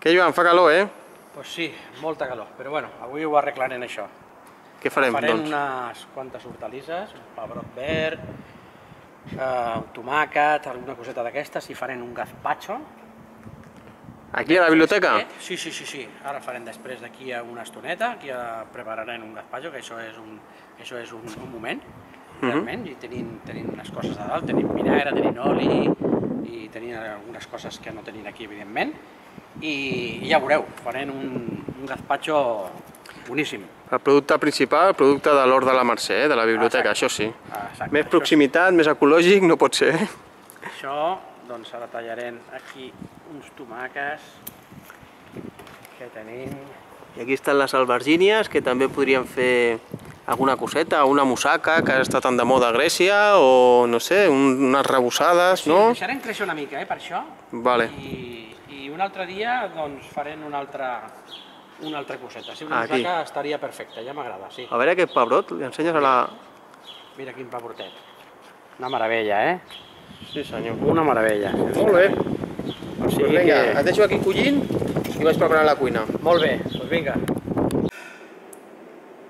Què, Joan, fa calor, eh? Pues sí, molta calor, però bueno, avui ho arreglarem això. Què farem, Farem doncs? unes quantes hortalisses, un pebrot verd, un tomàquet, alguna coseta d'aquestes, i farem un gazpacho. Aquí a la biblioteca? Sí. Ara farem després d'aquí a una estoneta, aquí prepararem un gazpacho, que això és un moment, realment, i tenim unes coses a dalt, tenim vinagre, tenim oli, i tenim algunes coses que no tenim aquí, evidentment, i ja veureu, farem un gazpacho boníssim. El producte principal, el producte de l'Hort de la Mercè, de la biblioteca, això sí. Exacte. Més proximitat, més ecològic, no pot ser. Això, doncs ara tallarem aquí uns tomàquets que tenim. I aquí estan les albergínies, que també podríem fer alguna coseta, una moussaka, que està tan de moda a Grècia, o no sé, unes rebossades, no? Sí, deixarem créixer una mica, per això. Vale. I un altre dia, doncs, farem una altra coseta. Si una moussaka estaria perfecta, ja m'agrada, sí. A veure aquest pebrot, li ensenyes a la... Mira quin pebrotet. Una meravella, eh? Sí, senyor. Una meravella. Molt bé. O sigui Doncs vinga, que... et deixo aquí collint i vaig preparant la cuina. Molt bé, doncs vinga.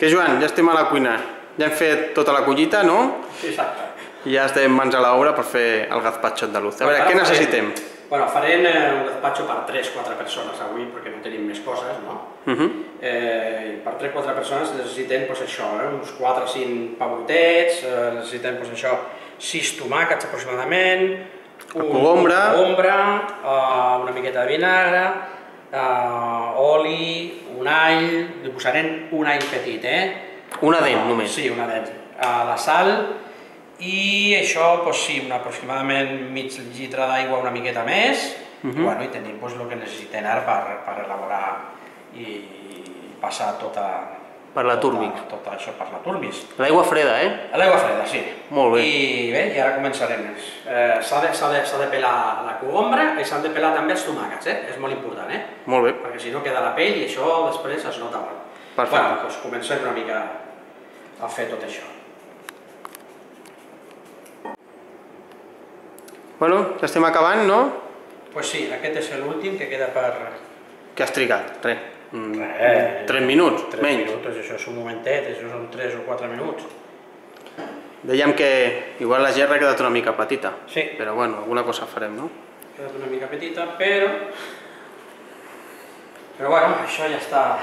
Què, Joan, ja estem a la cuina. Ja hem fet tota la collita, no? Sí, exacte. I ja estem mans a l'obra per fer el gazpacho andaluz. A veure, què necessitem? Bueno, farem un gazpacho per 3-4 persones avui, perquè no tenim més coses, no? Per 3-4 persones necessitem, doncs això, uns 4 o 5 pebrotets, necessitem, doncs això, 6 tomàquets aproximadament, cogombre, una miqueta de vinagre, oli, un all, li posarem un all petit, Una dent, només. Sí, una dent. La sal, i això, doncs sí, aproximadament mig litre d'aigua, una miqueta més, i tenim el que necessitem ara per elaborar i passar tota... Per la Turmix. Tot això per la Turmix. L'aigua freda, eh? L'aigua freda, sí. Molt bé. I bé, i ara començarem. S'ha de pelar la cogombre i s'han de pelar també els tomàquets, és molt important, Molt bé. perquè si no queda la pell i això després es nota molt. Perfecte. Bueno, doncs comencem una mica a fer tot això. Bueno, ja estem acabant, no? Doncs sí, aquest és l'últim que queda per... Què has trigat? Res. 3 minuts, 3 menys. minuts, això és un momentet, això són 3 o 4 minuts. Dèiem que igual la gerra ha quedat una mica petita. Sí. Però bueno, alguna cosa farem, no? Ha quedat una mica petita, però bueno, això ja està.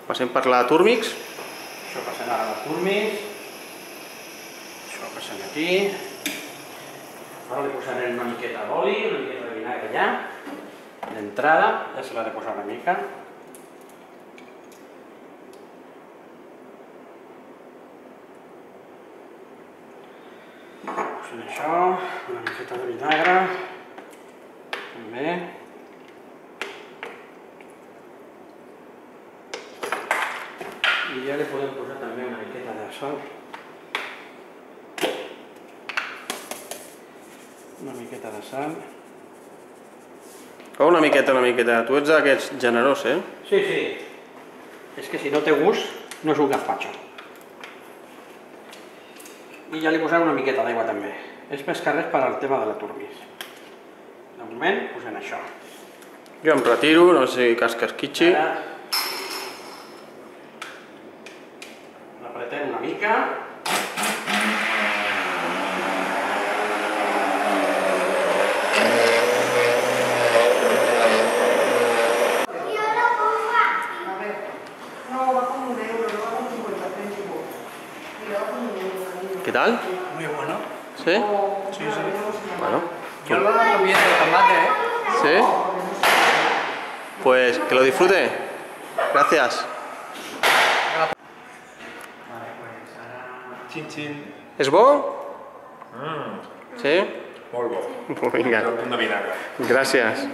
Passem per la Turmix. Això passem ara a la Turmix. Això passem aquí. Ara li posarem una miqueta d'oli, una miqueta de vinagre allà. D'entrada, ja se l'ha de posar una mica. Posem això, una miqueta de vinagre. També. I ja li podem posar també una miqueta de sal. Una miqueta de sal. Oh, una miqueta. Tu ets d'aquests generós, eh? Sí. És que si no té gust, no és un gazpacho. I ja li posarem una miqueta d'aigua també. És més que res per al tema de la Turmix. De moment, posem això. Jo em retiro, no sé si cas que esquitxi. Ara l'apretem una mica. ¿Qué tal? Muy bueno. ¿Sí? Sí. Bueno. Yo lo noto bien de tomate, ¿Sí? Pues que lo disfrute. Gracias. Chin chin. ¿Es bo? ¿Sí? Molt bo. Pues venga. Un de vinagre. Gracias.